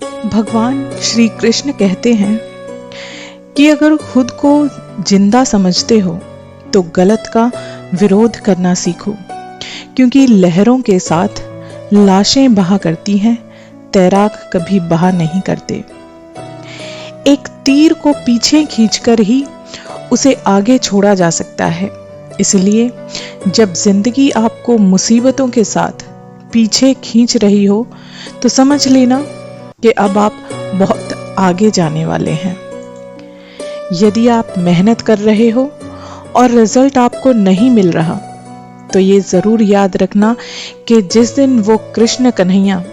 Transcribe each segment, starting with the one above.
भगवान श्री कृष्ण कहते हैं कि अगर खुद को जिंदा समझते हो तो गलत का विरोध करना सीखो, क्योंकि लहरों के साथ लाशें बहा करती हैं, तैराक कभी बहा नहीं करते। एक तीर को पीछे खींचकर ही उसे आगे छोड़ा जा सकता है। इसलिए जब जिंदगी आपको मुसीबतों के साथ पीछे खींच रही हो तो समझ लेना कि अब आप बहुत आगे जाने वाले हैं। यदि आप मेहनत कर रहे हो और रिजल्ट आपको नहीं मिल रहा तो ये जरूर याद रखना कि जिस दिन वो कृष्ण कन्हैया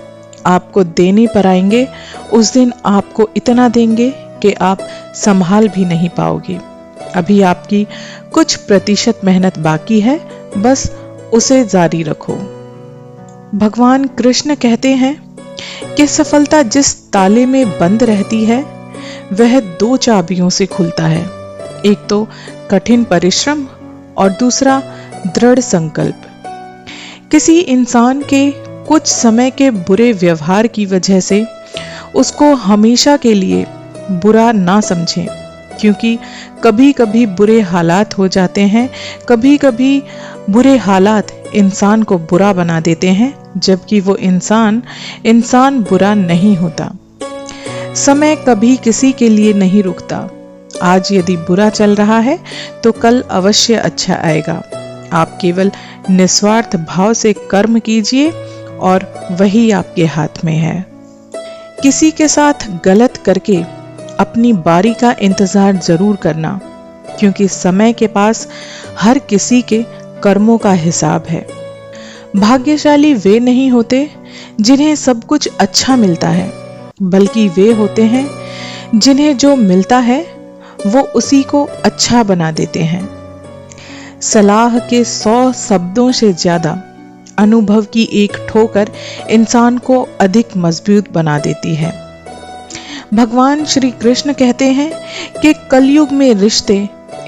आपको देने पर आएंगे उस दिन आपको इतना देंगे कि आप संभाल भी नहीं पाओगे। अभी आपकी कुछ प्रतिशत मेहनत बाकी है, बस उसे जारी रखो। भगवान कृष्ण कहते हैं कि सफलता जिस ताले में बंद रहती है वह 2 चाबियों से खुलता है, एक तो कठिन परिश्रम और दूसरा दृढ़ संकल्प। किसी इंसान के कुछ समय के बुरे व्यवहार की वजह से उसको हमेशा के लिए बुरा ना समझें, क्योंकि कभी कभी बुरे हालात हो जाते हैं, कभी कभी बुरे हालात इंसान को बुरा बना देते हैं, जबकि वो इंसान बुरा नहीं होता। समय कभी किसी के लिए नहीं रुकता। आज यदि बुरा चल रहा है तो कल अवश्य अच्छा आएगा। आप केवल निस्वार्थ भाव से कर्म कीजिए और वही आपके हाथ में है। किसी के साथ गलत करके अपनी बारी का इंतजार जरूर करना, क्योंकि समय के पास हर किसी के कर्मों का हिसाब है। भाग्यशाली वे नहीं होते जिन्हें सब कुछ अच्छा मिलता है, बल्कि वे होते हैं जिन्हें जो मिलता है वो उसी को अच्छा बना देते हैं। सलाह के 100 शब्दों से ज्यादा अनुभव की एक ठोकर इंसान को अधिक मजबूत बना देती है। भगवान श्री कृष्ण कहते हैं कि कलयुग में रिश्ते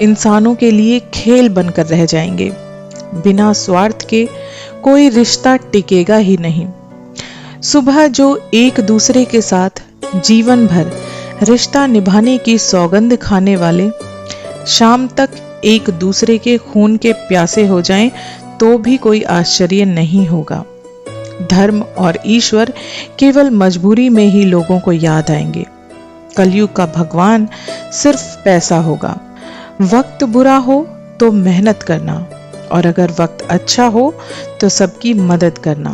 इंसानों के लिए खेल बनकर रह जाएंगे। बिना स्वार्थ के कोई रिश्ता टिकेगा ही नहीं। सुबह जो एक दूसरे के साथ जीवन भर रिश्ता निभाने की सौगंध खाने वाले शाम तक एक दूसरे के खून के प्यासे हो जाएं तो भी कोई आश्चर्य नहीं होगा। धर्म और ईश्वर केवल मजबूरी में ही लोगों को याद आएंगे। कलयुग का भगवान सिर्फ पैसा होगा। वक्त बुरा हो तो मेहनत करना, और अगर वक्त अच्छा हो तो सबकी मदद करना।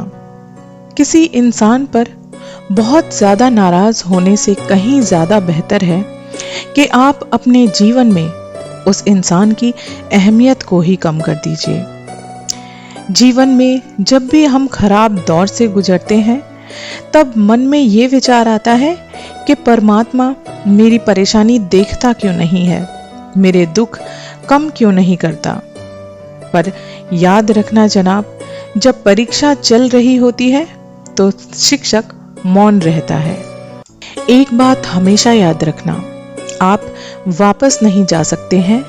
किसी इंसान पर बहुत ज्यादा नाराज होने से कहीं ज्यादा बेहतर है कि आप अपने जीवन में उस इंसान की अहमियत को ही कम कर दीजिए। जीवन में जब भी हम खराब दौर से गुजरते हैं तब मन में ये विचार आता है कि परमात्मा मेरी परेशानी देखता क्यों नहीं है, मेरे दुख कम क्यों नहीं करता। पर याद रखना जनाब, जब परीक्षा चल रही होती है तो शिक्षक मौन रहता है। एक बात हमेशा याद रखना, आप वापस नहीं जा सकते हैं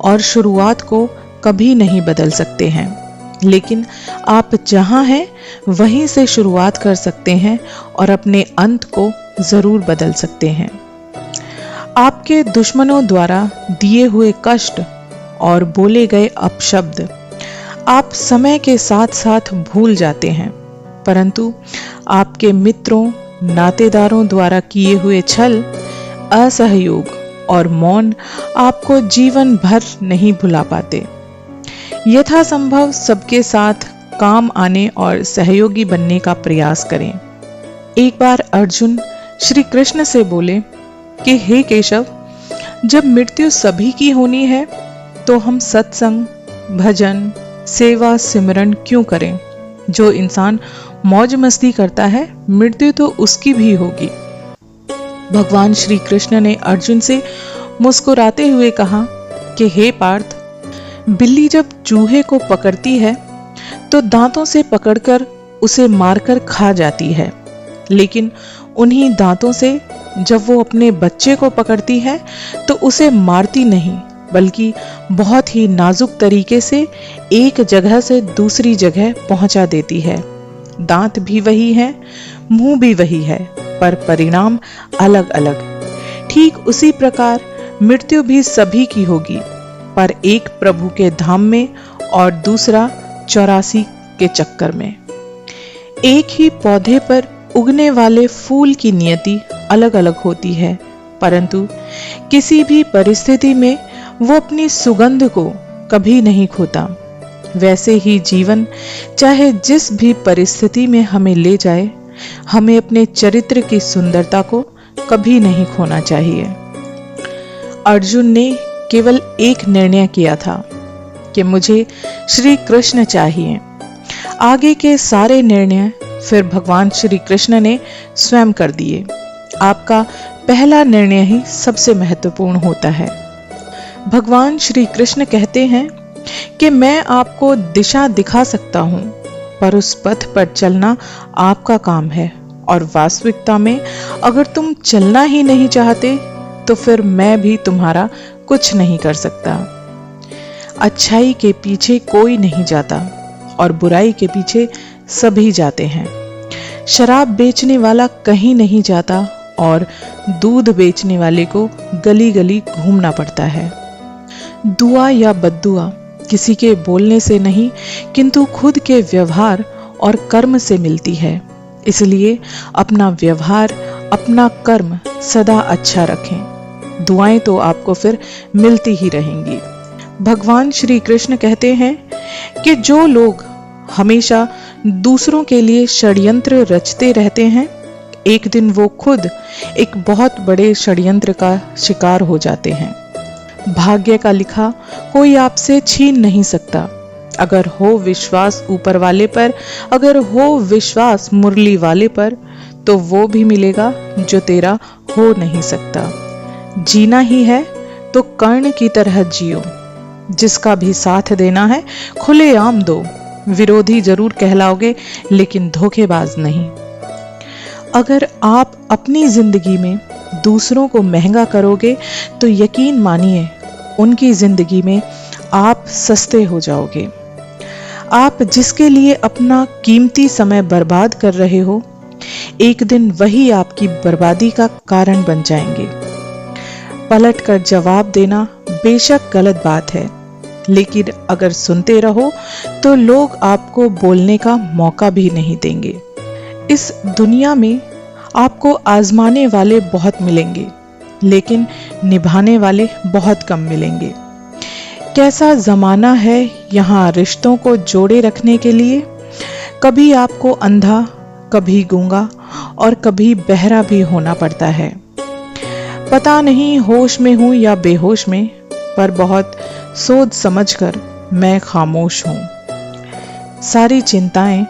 और शुरुआत को कभी नहीं बदल सकते हैं, लेकिन आप जहां हैं वहीं से शुरुआत कर सकते हैं और अपने अंत को जरूर बदल सकते हैं। आपके दुश्मनों द्वारा दिए हुए कष्ट और बोले गए अपशब्द आप समय के साथ साथ भूल जाते हैं, परंतु आपके मित्रों नातेदारों द्वारा किए हुए छल, असहयोग और मौन आपको जीवन भर नहीं भुला पाते। यथासंभव सबके साथ काम आने और सहयोगी बनने का प्रयास करें। एक बार अर्जुन श्री कृष्ण से बोले कि हे केशव, जब मृत्यु सभी की होनी है तो हम सत्संग, भजन, सेवा, सिमरन क्यों करें? जो इंसान मौज मस्ती करता है मृत्यु तो उसकी भी होगी। भगवान श्री कृष्ण ने अर्जुन से मुस्कुराते हुए कहा कि हे पार्थ, बिल्ली जब चूहे को पकड़ती है तो दांतों से पकड़कर उसे मारकर खा जाती है, लेकिन उन्हीं दांतों से जब वो अपने बच्चे को पकड़ती है तो उसे मारती नहीं, बल्कि बहुत ही नाजुक तरीके से एक जगह से दूसरी जगह पहुंचा देती है। दांत भी वही है, मुंह भी वही है, पर परिणाम अलग अलग। ठीक उसी प्रकार मृत्यु भी सभी की होगी, पर एक प्रभु के धाम में और दूसरा 84 के चक्कर में। एक ही पौधे पर उगने वाले फूल की नियति अलग अलग होती है, परंतु किसी भी परिस्थिति में वो अपनी सुगंध को कभी नहीं खोता। वैसे ही जीवन चाहे जिस भी परिस्थिति में हमें ले जाए, हमें अपने चरित्र की सुंदरता को कभी नहीं खोना चाहिए। अर्जुन ने केवल एक निर्णय किया था कि मुझे श्री कृष्ण चाहिए। आगे के सारे निर्णय फिर भगवान श्री कृष्ण ने स्वयं कर दिए। आपका पहला निर्णय ही सबसे महत्वपूर्ण होता है। भगवान श्री कृष्ण कहते हैं कि मैं आपको दिशा दिखा सकता हूं, पर उस पथ पर चलना आपका काम है, और वास्तविकता में अगर तुम चलना ही नहीं चाहते तो फिर मैं भी तुम्हारा कुछ नहीं कर सकता। अच्छाई के पीछे कोई नहीं जाता और बुराई के पीछे सभी जाते हैं। शराब बेचने वाला कहीं नहीं जाता और दूध बेचने वाले को गली गली घूमना पड़ता है। दुआ या बद्दुआ किसी के बोलने से नहीं, किंतु खुद के व्यवहार और कर्म से मिलती है। इसलिए अपना व्यवहार, अपना कर्म सदा अच्छा रखें। दुआएं तो आपको फिर मिलती ही रहेंगी। भगवान श्री कृष्ण कहते हैं कि जो लोग हमेशा दूसरों के लिए षड्यंत्र रचते रहते हैं, एक दिन वो खुद एक बहुत बड़े षड्यंत्र का शिकार हो जाते हैं। भाग्य का लिखा कोई आपसे छीन नहीं सकता। अगर हो विश्वास ऊपर वाले पर, अगर हो विश्वास मुरली वाले पर, तो वो भी मिलेगा जो तेरा हो नहीं सकता। जीना ही है तो कर्ण की तरह जियो। जिसका भी साथ देना है खुलेआम दो। विरोधी जरूर कहलाओगे, लेकिन धोखेबाज नहीं। अगर आप अपनी जिंदगी में दूसरों को महंगा करोगे तो यकीन मानिए उनकी जिंदगी में आप सस्ते हो जाओगे। आप जिसके लिए अपना कीमती समय बर्बाद कर रहे हो, एक दिन वही आपकी बर्बादी का कारण बन जाएंगे। पलट कर जवाब देना बेशक गलत बात है, लेकिन अगर सुनते रहो तो लोग आपको बोलने का मौका भी नहीं देंगे। इस दुनिया में आपको आजमाने वाले बहुत मिलेंगे, लेकिन निभाने वाले बहुत कम मिलेंगे। कैसा जमाना है यहाँ रिश्तों को जोड़े रखने के लिए। कभी आपको अंधा, कभी गूंगा और कभी बहरा भी होना पड़ता है। पता नहीं होश में हूं या बेहोश में, पर बहुत सोच समझकर मैं खामोश हूं। सारी चिंताएं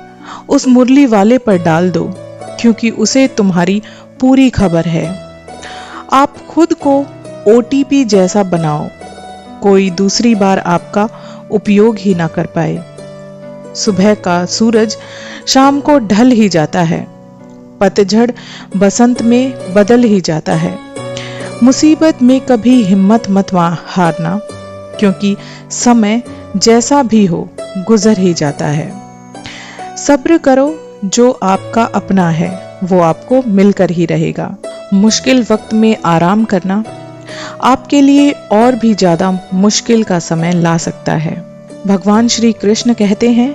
उस मुरली वाले पर डाल दो, क्योंकि उसे तुम्हारी पूरी खबर है। आप खुद को OTP जैसा बनाओ, कोई दूसरी बार आपका उपयोग ही ना कर पाए। सुबह का सूरज शाम को ढल ही जाता है, पतझड़ बसंत में बदल ही जाता है। मुसीबत में कभी हिम्मत मत हारना, क्योंकि समय जैसा भी हो गुजर ही जाता है। सब्र करो, जो आपका अपना है वो आपको मिलकर ही रहेगा। मुश्किल वक्त में आराम करना आपके लिए और भी ज्यादा मुश्किल का समय ला सकता है। भगवान श्री कृष्ण कहते हैं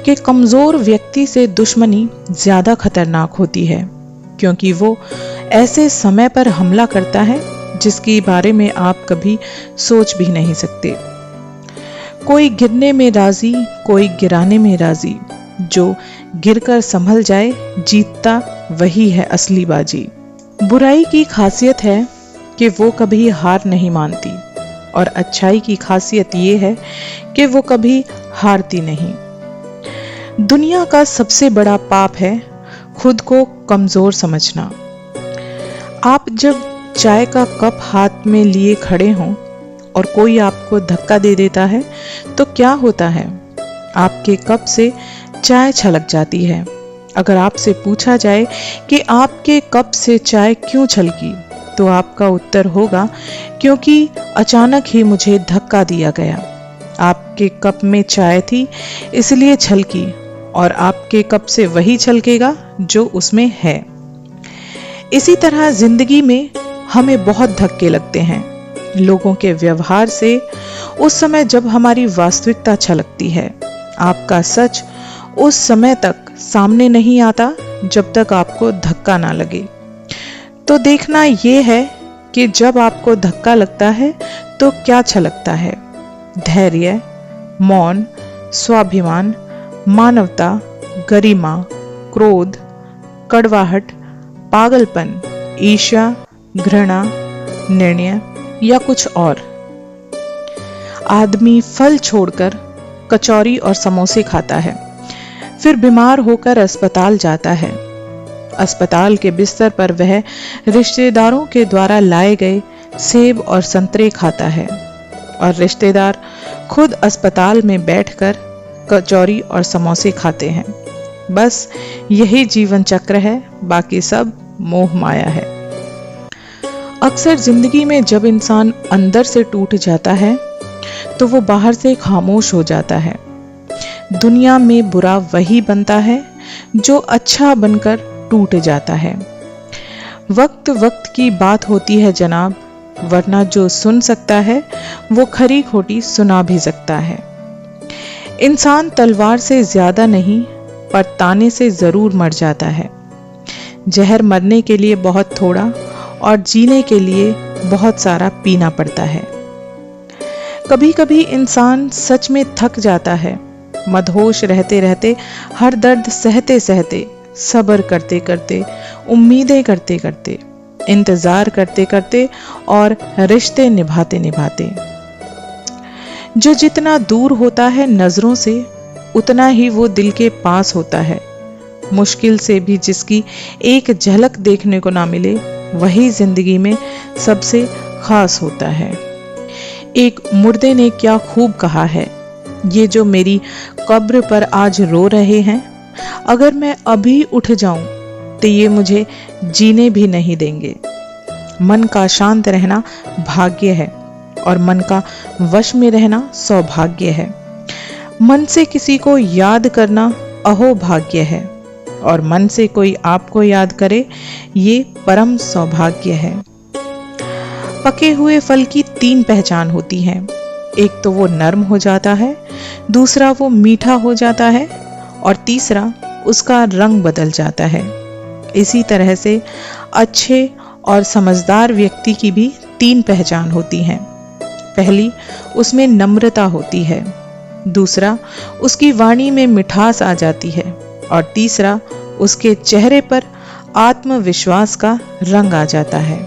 कि कमजोर व्यक्ति से दुश्मनी ज्यादा खतरनाक होती है, क्योंकि वो ऐसे समय पर हमला करता है जिसके बारे में आप कभी सोच भी नहीं सकते। कोई गिरने में राजी, कोई गिराने में राजी। जो गिरकर संभल जाए, जीतता वही है असली बाजी। बुराई की खासियत है कि वो कभी हार नहीं मानती, और अच्छाई की खासियत ये है कि वो कभी हारती नहीं। दुनिया का सबसे बड़ा पाप है खुद को कमजोर समझना। आप जब चाय का कप हाथ में लिए खड़े हों और कोई आपको धक्का दे देता है तो क्या होता है? आपके कप से चाय छलक जाती है। अगर आपसे पूछा जाए कि आपके कप से चाय क्यों छलकी, तो आपका उत्तर होगा क्योंकि अचानक ही मुझे धक्का दिया गया। आपके कप में चाय थी इसलिए छलकी, और आपके कप से वही छलकेगा जो उसमें है। इसी तरह जिंदगी में हमें बहुत धक्के लगते हैं लोगों के व्यवहार से, उस समय जब हमारी वास्तविकता छलकती है। आपका सच उस समय तक सामने नहीं आता जब तक आपको धक्का ना लगे। तो देखना यह है कि जब आपको धक्का लगता है तो क्या छलकता है। धैर्य, मौन, स्वाभिमान, मानवता, गरिमा, क्रोध, कड़वाहट, पागलपन, ईर्ष्या, घृणा, निर्णय या कुछ और। आदमी फल छोड़कर कचौरी और समोसे खाता है, फिर बीमार होकर अस्पताल जाता है। अस्पताल के बिस्तर पर वह रिश्तेदारों के द्वारा लाए गए सेब और संतरे खाता है और रिश्तेदार खुद अस्पताल में बैठकर कचौरी और समोसे खाते हैं। बस यही जीवन चक्र है, बाकी सब मोह माया है। अक्सर जिंदगी में जब इंसान अंदर से टूट जाता है तो वो बाहर से खामोश हो जाता है। दुनिया में बुरा वही बनता है जो अच्छा बनकर टूट जाता है। वक्त वक्त की बात होती है जनाब, वरना जो सुन सकता है वो खरी खोटी सुना भी सकता है। इंसान तलवार से ज्यादा नहीं पर ताने से जरूर मर जाता है। जहर मरने के लिए बहुत थोड़ा और जीने के लिए बहुत सारा पीना पड़ता है। कभी कभी इंसान सच में थक जाता है। मदहोश रहते रहते, हर दर्द सहते सहते, सब्र करते करते, उम्मीदें करते करते, इंतजार करते करते और रिश्ते निभाते निभाते। जो जितना दूर होता है नजरों से, उतना ही वो दिल के पास होता है। मुश्किल से भी जिसकी एक झलक देखने को ना मिले, वही जिंदगी में सबसे खास होता है। एक मुर्दे ने क्या खूब कहा है, ये जो मेरी कब्र पर आज रो रहे हैं, अगर मैं अभी उठ जाऊं तो ये मुझे जीने भी नहीं देंगे। मन का शांत रहना भाग्य है और मन का वश में रहना सौभाग्य है। मन से किसी को याद करना अहो भाग्य है और मन से कोई आपको याद करे, ये परम सौभाग्य है। पके हुए फल की 3 पहचान होती हैं। एक तो वो नरम हो जाता है, दूसरा वो मीठा हो जाता है और तीसरा उसका रंग बदल जाता है। इसी तरह से अच्छे और समझदार व्यक्ति की भी 3 पहचान होती हैं। पहली, उसमें नम्रता होती है। दूसरा, उसकी वाणी में मिठास आ जाती है और तीसरा, उसके चेहरे पर आत्मविश्वास का रंग आ जाता है।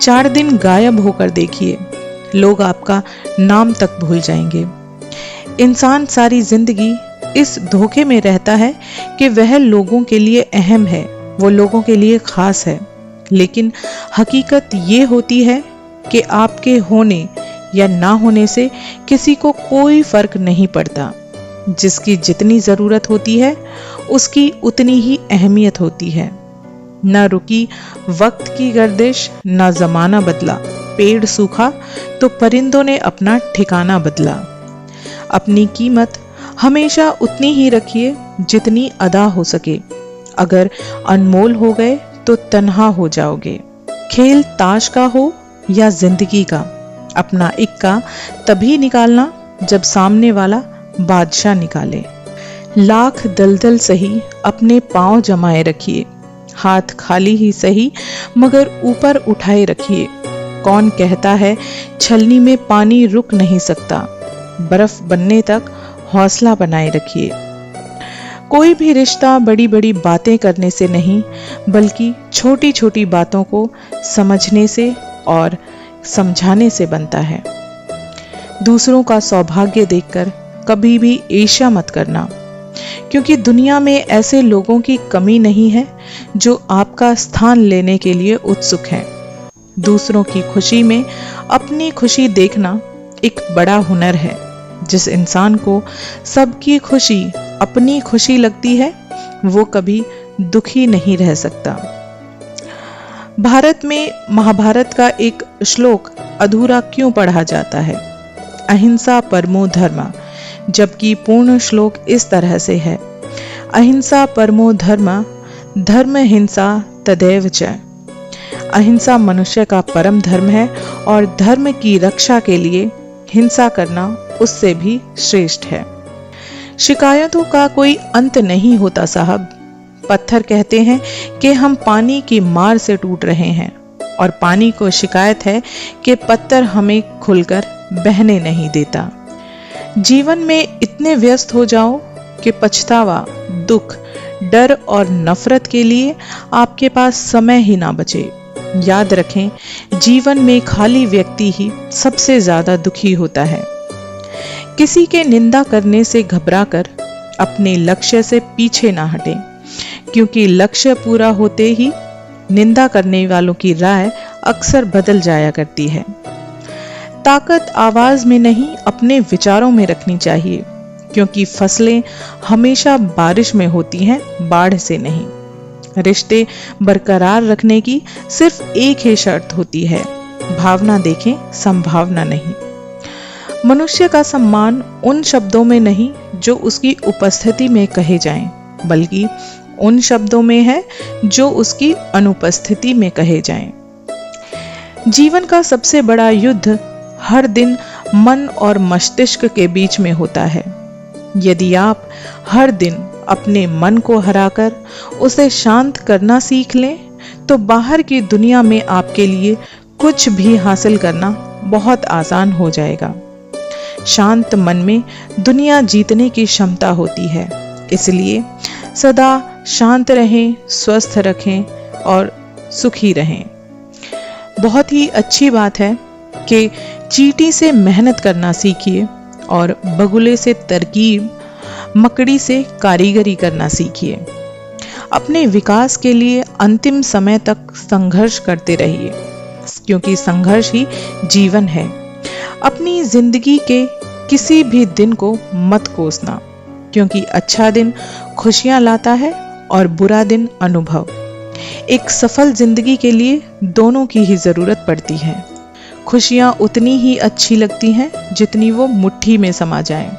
4 दिन गायब होकर देखिए, लोग आपका नाम तक भूल जाएंगे। इंसान सारी जिंदगी इस धोखे में रहता है कि वह लोगों के लिए अहम है, वो लोगों के लिए खास है, लेकिन हकीकत ये होती है कि आपके होने या ना होने से किसी को कोई फर्क नहीं पड़ता। जिसकी जितनी जरूरत होती है उसकी उतनी ही अहमियत होती है। न रुकी वक्त की गर्दिश, न जमाना बदला, पेड़ सूखा तो परिंदों ने अपना ठिकाना बदला। अपनी कीमत हमेशा उतनी ही रखिए जितनी अदा हो सके। अगर अनमोल हो गए तो तन्हा हो जाओगे। खेल ताश का हो या जिंदगी का, अपना इक्का तभी निकालना जब सामने वाला बादशाह निकाले। लाख दलदल सही, अपने पांव जमाए रखिए। हाथ खाली ही सही, मगर ऊपर उठाए रखिए। कौन कहता है छलनी में पानी रुक नहीं सकता। बर्फ बनने तक हौसला बनाए रखिए। कोई भी रिश्ता बड़ी बड़ी बातें करने से नहीं, बल्कि छोटी छोटी बातों को समझने से और समझाने से बनता है। दूसरों का सौभाग्य देखकर कभी भी ईर्ष्या मत करना, क्योंकि दुनिया में ऐसे लोगों की कमी नहीं है जो आपका स्थान लेने के लिए उत्सुक हैं। दूसरों की खुशी में अपनी खुशी देखना एक बड़ा हुनर है। जिस इंसान को सबकी खुशी अपनी खुशी लगती है, वो कभी दुखी नहीं रह सकता। भारत में महाभारत का एक श्लोक अधूरा क्यों पढ़ा जाता है? अहिंसा परमो धर्म, जबकि पूर्ण श्लोक इस तरह से है, अहिंसा परमो धर्म, धर्म हिंसा तदैव च, अहिंसा मनुष्य का परम धर्म है और धर्म की रक्षा के लिए हिंसा करना उससे भी श्रेष्ठ है। शिकायतों का कोई अंत नहीं होता साहब। पत्थर कहते हैं कि हम पानी की मार से टूट रहे हैं, और पानी को शिकायत है कि पत्थर हमें खुलकर बहने नहीं देता। जीवन में इतने व्यस्त हो जाओ कि पछतावा, दुख, डर और नफरत के लिए आपके पास समय ही ना बचे। याद रखें, जीवन में खाली व्यक्ति ही सबसे ज्यादा दुखी होता है। किसी के निंदा करने से घबराकर अपने लक्ष्य से पीछे ना हटें, क्योंकि लक्ष्य पूरा होते ही निंदा करने वालों की राय अक्सर बदल जाया करती है। ताकत आवाज में नहीं, अपने विचारों में रखनी चाहिए, क्योंकि फसलें हमेशा बारिश में होती हैं, बाढ़ से नहीं। रिश्ते बरकरार रखने की सिर्फ एक ही शर्त होती है, भावना देखें, संभावना नहीं। मनुष्य का सम्मान उन शब्दों में नहीं जो उसकी उपस्थिति में कहे जाएं, बल्कि उन शब्दों में है जो उसकी अनुपस्थिति में कहे जाएं। जीवन का सबसे बड़ा युद्ध हर दिन मन और मस्तिष्क के बीच में होता है। यदि आप हर दिन अपने मन को हराकर उसे शांत करना सीख लें, तो बाहर की दुनिया में आपके लिए कुछ भी हासिल करना बहुत आसान हो जाएगा। शांत मन में दुनिया जीतने की क्षमता होती है। इसलिए सदा शांत रहें, स्वस्थ रखें और सुखी रहें। बहुत ही अच्छी बात है कि चींटी से मेहनत करना सीखिए और बगुले से तरकीब, मकड़ी से कारीगरी करना सीखिए। अपने विकास के लिए अंतिम समय तक संघर्ष करते रहिए, क्योंकि संघर्ष ही जीवन है। अपनी जिंदगी के किसी भी दिन को मत कोसना, क्योंकि अच्छा दिन खुशियां लाता है और बुरा दिन अनुभव। एक सफल जिंदगी के लिए दोनों की ही जरूरत पड़ती है। खुशियां उतनी ही अच्छी लगती हैं जितनी वो मुट्ठी में समा जाएं,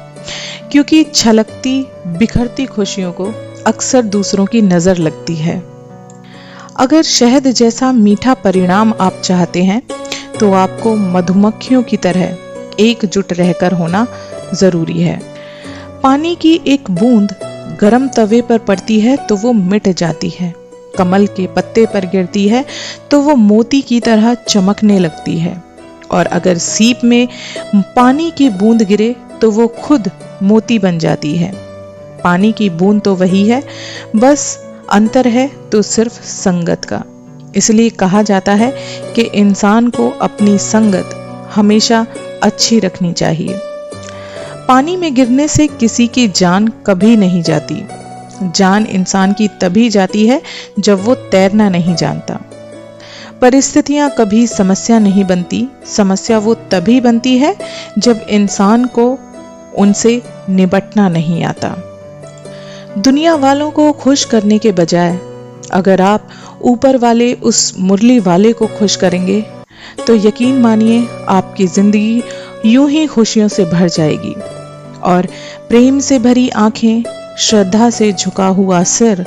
क्योंकि छलकती बिखरती खुशियों को अक्सर दूसरों की नजर लगती है। अगर शहद जैसा मीठा परिणाम आप चाहते हैं, तो आपको मधुमक्खियों की तरह एकजुट रहकर होना जरूरी है। पानी की एक बूंद गरम तवे पर पड़ती है तो वो मिट जाती है, कमल के पत्ते पर गिरती है तो वो मोती की तरह चमकने लगती है, और अगर सीप में पानी की बूंद गिरे तो वो खुद मोती बन जाती है। पानी की बूंद तो वही है, बस अंतर है तो सिर्फ संगत का। इसलिए कहा जाता है कि इंसान को अपनी संगत हमेशा अच्छी रखनी चाहिए। पानी में गिरने से किसी की जान कभी नहीं जाती। जान इंसान की तभी जाती है जब वो तैरना नहीं जानता। परिस्थितियां कभी समस्या नहीं बनती, समस्या वो तभी बनती है जब इंसान को उनसे निपटना नहीं आता। दुनिया वालों को खुश करने के बजाय अगर आप ऊपर वाले उस मुरली वाले को खुश करेंगे, तो यकीन मानिए आपकी जिंदगी यूं ही खुशियों से भर जाएगी। और प्रेम से भरी आंखें, श्रद्धा से झुका हुआ सिर,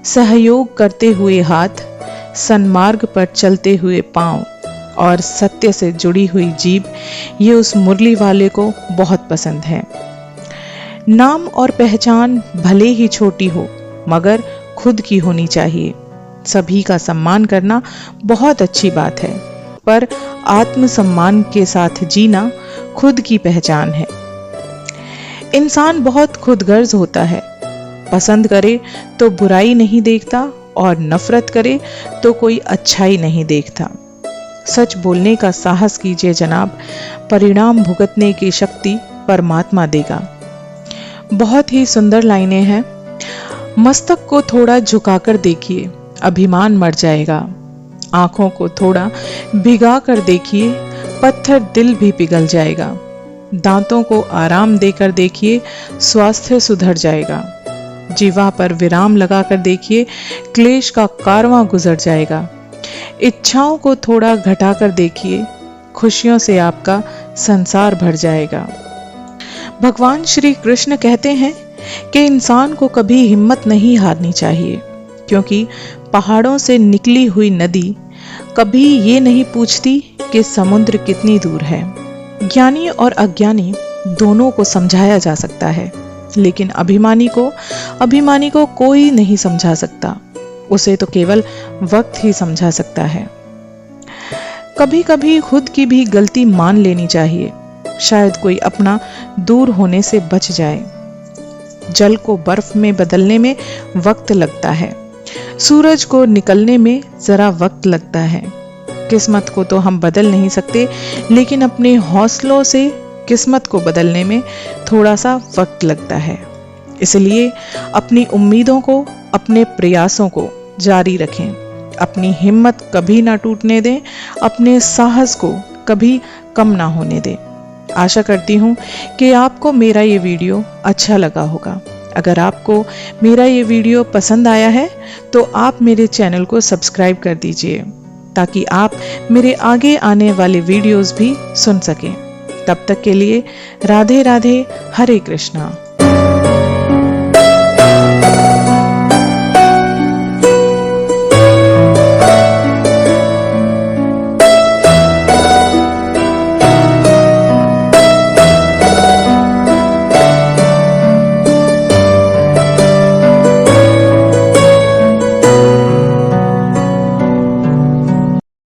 सहयोग करते हुए हाथ, सन्मार्ग पर चलते हुए पांव और सत्य से जुड़ी हुई जीभ, ये उस मुरली वाले को बहुत पसंद है। नाम और पहचान भले ही छोटी हो, मगर खुद की होनी चाहिए। सभी का सम्मान करना बहुत अच्छी बात है, पर आत्मसम्मान के साथ जीना खुद की पहचान है। इंसान बहुत खुदगर्ज होता है। पसंद करे तो बुराई नहीं देखता और नफरत करे तो कोई अच्छाई नहीं देखता। सच बोलने का साहस कीजिए जनाब, परिणाम भुगतने की शक्ति परमात्मा देगा। बहुत ही सुंदर लाइनें हैं। मस्तक को थोड़ा झुकाकर देखिए, अभिमान मर जाएगा। आंखों को थोड़ा भिगा कर देखिए, पत्थर दिल भी पिघल जाएगा। दांतों को आराम देकर देखिए, स्वास्थ्य सुधर जाएगा। जीवा पर विराम लगाकर देखिए, क्लेश का कारवां गुजर जाएगा। इच्छाओं को थोड़ा घटाकर देखिए, खुशियों से आपका संसार भर जाएगा। भगवान श्री कृष्ण कहते हैं कि इंसान को कभी हिम्मत नहीं हारनी चाहिए, क्योंकि पहाड़ों से निकली हुई नदी कभी ये नहीं पूछती कि समुद्र कितनी दूर है। ज्ञानी और अज्ञानी दोनों को समझाया जा सकता है, लेकिन अभिमानी को कोई नहीं समझा सकता। उसे तो केवल वक्त ही समझा सकता है। कभी कभी खुद की भी गलती मान लेनी चाहिए, शायद कोई अपना दूर होने से बच जाए। जल को बर्फ में बदलने में वक्त लगता है, सूरज को निकलने में जरा वक्त लगता है। किस्मत को तो हम बदल नहीं सकते, लेकिन अपने हौसलों से किस्मत को बदलने में थोड़ा सा वक्त लगता है। इसलिए अपनी उम्मीदों को, अपने प्रयासों को जारी रखें, अपनी हिम्मत कभी ना टूटने दें, अपने साहस को कभी कम ना होने दें। आशा करती हूँ कि आपको मेरा ये वीडियो अच्छा लगा होगा। अगर आपको मेरा ये वीडियो पसंद आया है तो आप मेरे चैनल को सब्सक्राइब कर दीजिए, ताकि आप मेरे आगे आने वाले वीडियोस भी सुन सकें। तब तक के लिए राधे राधे, हरे कृष्णा।